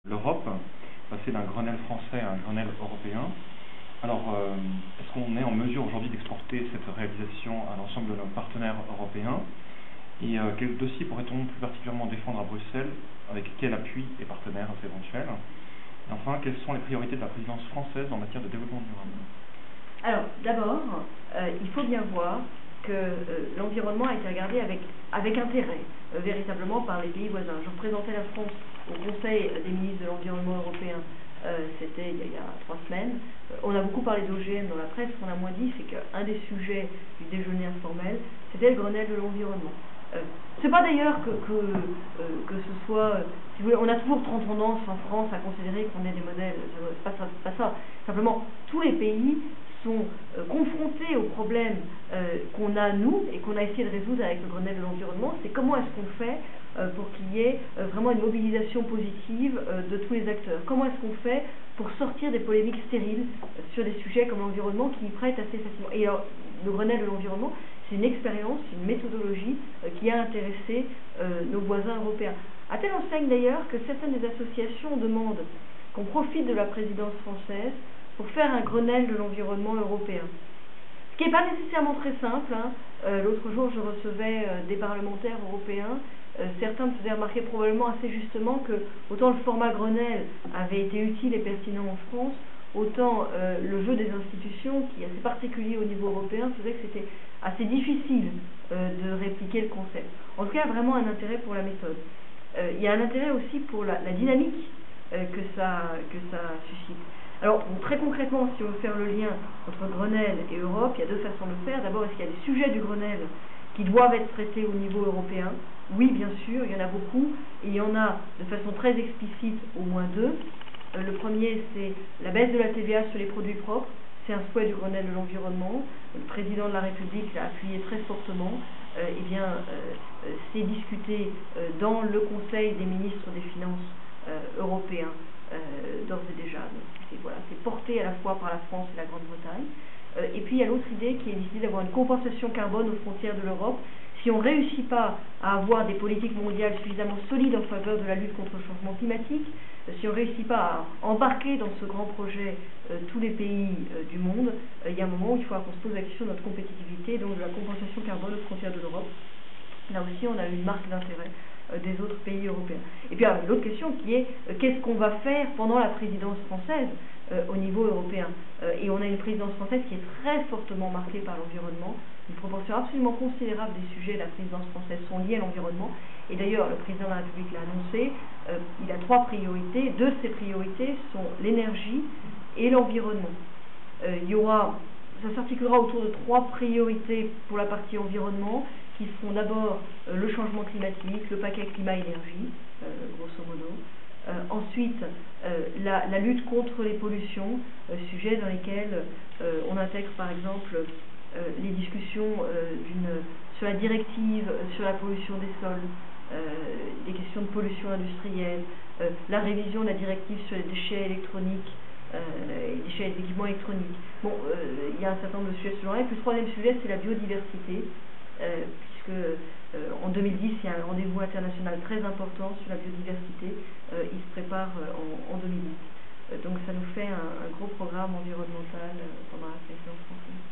L'Europe, passer d'un Grenelle français à un Grenelle européen. Alors, est-ce qu'on est en mesure aujourd'hui d'exporter cette réalisation à l'ensemble de nos partenaires européens? Et quel dossier pourrait-on plus particulièrement défendre à Bruxelles? Avec quel appui et partenaires éventuels? Et enfin, quelles sont les priorités de la présidence française en matière de développement durable? Alors, d'abord, il faut bien voir que l'environnement a été regardé avec intérêt, véritablement, par les pays voisins. Je représentais la France au Conseil des ministres de l'Environnement européen, c'était il y a 3 semaines. On a beaucoup parlé d'OGM dans la presse. Ce qu'on a moins dit, c'est qu'un des sujets du déjeuner informel, c'était le Grenelle de l'environnement. C'est pas d'ailleurs que ce soit, si vous voulez, on a toujours tendance en France à considérer qu'on est des modèles, c'est pas ça. Simplement, tous les pays sont confrontés aux problèmes qu'on a nous et qu'on a essayé de résoudre avec le Grenelle de l'environnement. C'est comment est-ce qu'on fait pour qu'il y ait vraiment une mobilisation positive de tous les acteurs. Comment est-ce qu'on fait pour sortir des polémiques stériles sur des sujets comme l'environnement qui y prêtent assez facilement. Et alors, le Grenelle de l'environnement, c'est une expérience, une méthodologie qui a intéressé nos voisins européens. À telle enseigne d'ailleurs que certaines des associations demandent qu'on profite de la présidence française pour faire un Grenelle de l'environnement européen. Ce qui n'est pas nécessairement très simple. L'autre jour, je recevais des parlementaires européens. Certains me faisaient remarquer probablement assez justement que autant le format Grenelle avait été utile et pertinent en France, autant le jeu des institutions, qui est assez particulier au niveau européen, faisait que c'était assez difficile de répliquer le concept. En tout cas, il y a vraiment un intérêt pour la méthode. Il y a un intérêt aussi pour la dynamique que ça suscite. Alors, très concrètement, si on veut faire le lien entre Grenelle et Europe, il y a 2 façons de le faire. D'abord, est-ce qu'il y a des sujets du Grenelle qui doivent être traités au niveau européen? Oui, bien sûr, il y en a beaucoup, et il y en a de façon très explicite au moins 2. Le premier, c'est la baisse de la TVA sur les produits propres. C'est un souhait du Grenelle de l'environnement. Le président de la République l'a appuyé très fortement. C'est discuté dans le Conseil des ministres des Finances européens d'ores et déjà. C'est porté à la fois par la France et la Grande-Bretagne. Et puis il y a l'autre idée qui est l'idée d'avoir une compensation carbone aux frontières de l'Europe. Si on ne réussit pas à avoir des politiques mondiales suffisamment solides en faveur de la lutte contre le changement climatique, si on ne réussit pas à embarquer dans ce grand projet tous les pays du monde, il y a un moment où il faudra qu'on se pose la question de notre compétitivité, donc de la compensation carbone aux frontières de l'Europe. Là aussi, on a une marque d'intérêt des autres pays européens. Et puis, l'autre question qui est qu'est-ce qu'on va faire pendant la présidence française au niveau européen? Et on a une présidence française qui est très fortement marquée par l'environnement. Une proportion absolument considérable des sujets de la présidence française sont liés à l'environnement. Et d'ailleurs, le président de la République l'a annoncé, il a 3 priorités. 2 de ces priorités sont l'énergie et l'environnement. Ça s'articulera autour de 3 priorités pour la partie environnement, qui seront d'abord le changement climatique, le paquet climat-énergie, grosso modo. Ensuite, la lutte contre les pollutions, sujet dans lesquels on intègre par exemple les discussions sur la directive sur la pollution des sols, des questions de pollution industrielle, la révision de la directive sur les déchets électroniques, les déchets des équipements électroniques. Bon, il y a un certain nombre de sujets sur et puis le 3e sujet, c'est la biodiversité, puisque en 2010, il y a un rendez-vous international très important sur la biodiversité. Il se prépare en 2010. Donc ça nous fait un gros programme environnemental pendant la présidence française.